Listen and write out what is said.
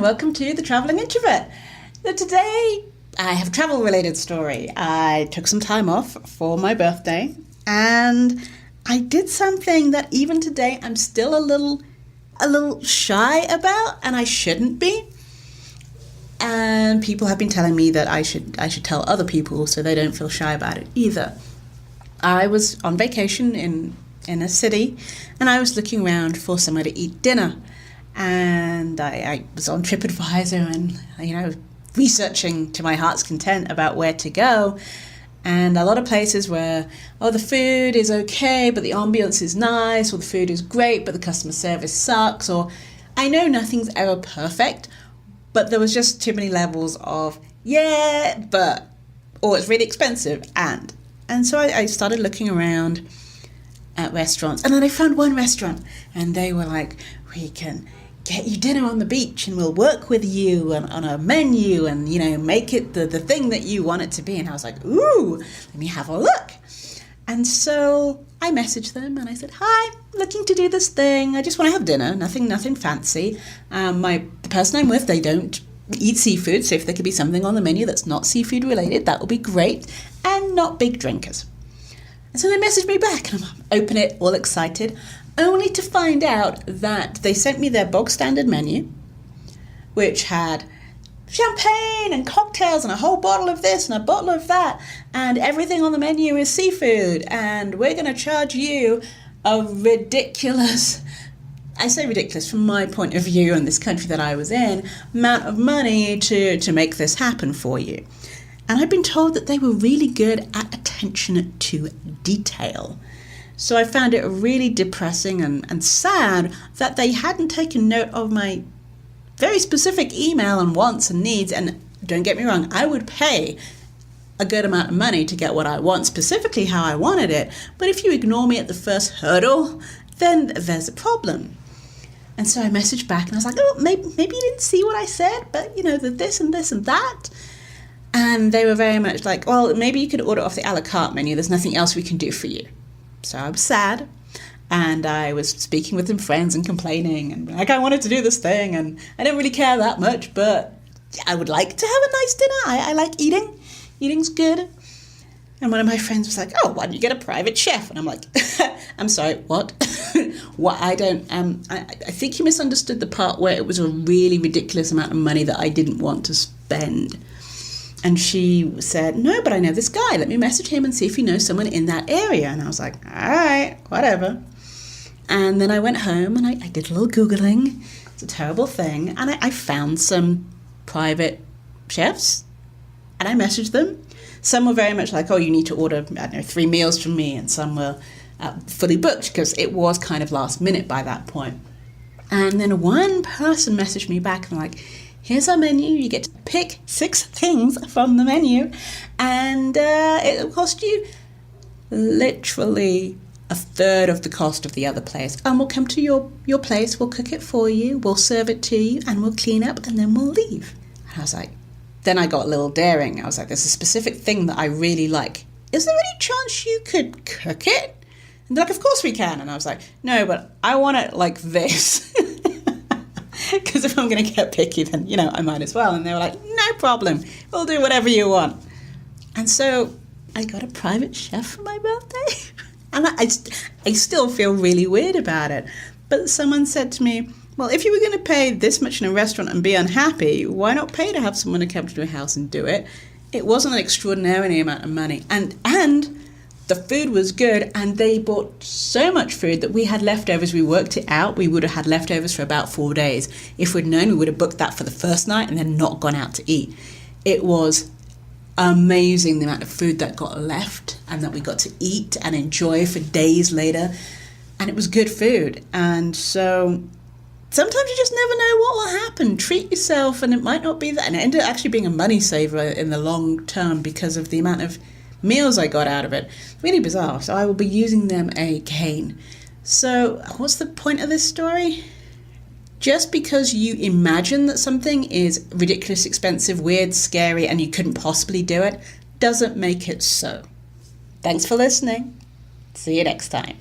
welcome to The Traveling Introvert. So today I have a travel-related story. I took some time off for my birthday and I did something that even today I'm still a little shy about, and I shouldn't be. And people have been telling me that I should tell other people so they don't feel shy about it either. I was on vacation in a city and I was looking around for somewhere to eat dinner. And I was on TripAdvisor and, researching to my heart's content about where to go. And a lot of places where, the food is okay, but the ambience is nice, or the food is great, but the customer service sucks, or I know nothing's ever perfect, but there was just too many levels of, but, or it's really expensive, and so I started looking around at restaurants, and then I found one restaurant, and they were like, we can get you dinner on the beach and we'll work with you on a menu and, make it the thing that you want it to be. And I was like, ooh, let me have a look. And so I messaged them and I said, hi, looking to do this thing. I just want to have dinner, nothing fancy. The person I'm with, they don't eat seafood. So if there could be something on the menu that's not seafood related, that would be great. And not big drinkers. And so they messaged me back and I'm open it, all excited, only to find out that they sent me their bog standard menu, which had champagne and cocktails and a whole bottle of this and a bottle of that, and everything on the menu is seafood, and we're going to charge you a ridiculous, I say ridiculous from my point of view in this country that I was in, amount of money to make this happen for you. And I've been told that they were really good at attention to detail. So I found it really depressing and sad that they hadn't taken note of my very specific email and wants and needs. And don't get me wrong, I would pay a good amount of money to get what I want, specifically how I wanted it. But if you ignore me at the first hurdle, then there's a problem. And so I messaged back and I was like, maybe you didn't see what I said, but the this and this and that. And they were very much like, well, maybe you could order off the a la carte menu. There's nothing else we can do for you. So I was sad, and I was speaking with some friends and complaining, and I wanted to do this thing, and I don't really care that much, but I would like to have a nice dinner. I like eating. Eating's good. And one of my friends was like, why don't you get a private chef? And I'm like, I'm sorry, what? What? I think you misunderstood the part where it was a really ridiculous amount of money that I didn't want to spend. And she said, no, but I know this guy. Let me message him and see if he knows someone in that area. And I was like, all right, whatever. And then I went home and I did a little Googling. It's a terrible thing. And I found some private chefs and I messaged them. Some were very much like, you need to order, 3 meals from me. And some were fully booked because it was kind of last minute by that point. And then one person messaged me back and like, here's our menu, you get to pick 6 things from the menu, and it'll cost you literally a third of the cost of the other place. And we'll come to your place, we'll cook it for you, we'll serve it to you, and we'll clean up, and then we'll leave. And I was like, then I got a little daring. I was like, there's a specific thing that I really like. Is there any chance you could cook it? And they're like, of course we can. And I was like, no, but I want it like this. Because if I'm going to get picky, then, I might as well. And they were like, no problem. We'll do whatever you want. And so I got a private chef for my birthday. And I still feel really weird about it. But someone said to me, well, if you were going to pay this much in a restaurant and be unhappy, why not pay to have someone to come to your house and do it? It wasn't an extraordinary amount of money. And the food was good, and they bought so much food that we had leftovers. We worked it out. We would have had leftovers for about 4 days. If we'd known, we would have booked that for the first night and then not gone out to eat. It was amazing the amount of food that got left and that we got to eat and enjoy for days later. And it was good food. And so sometimes you just never know what will happen. Treat yourself, and it might not be that. And it ended up actually being a money saver in the long term because of the amount of meals I got out of it. Really bizarre. So I will be using them again. So what's the point of this story? Just because you imagine that something is ridiculous, expensive, weird, scary, and you couldn't possibly do it, doesn't make it so. Thanks for listening. See you next time.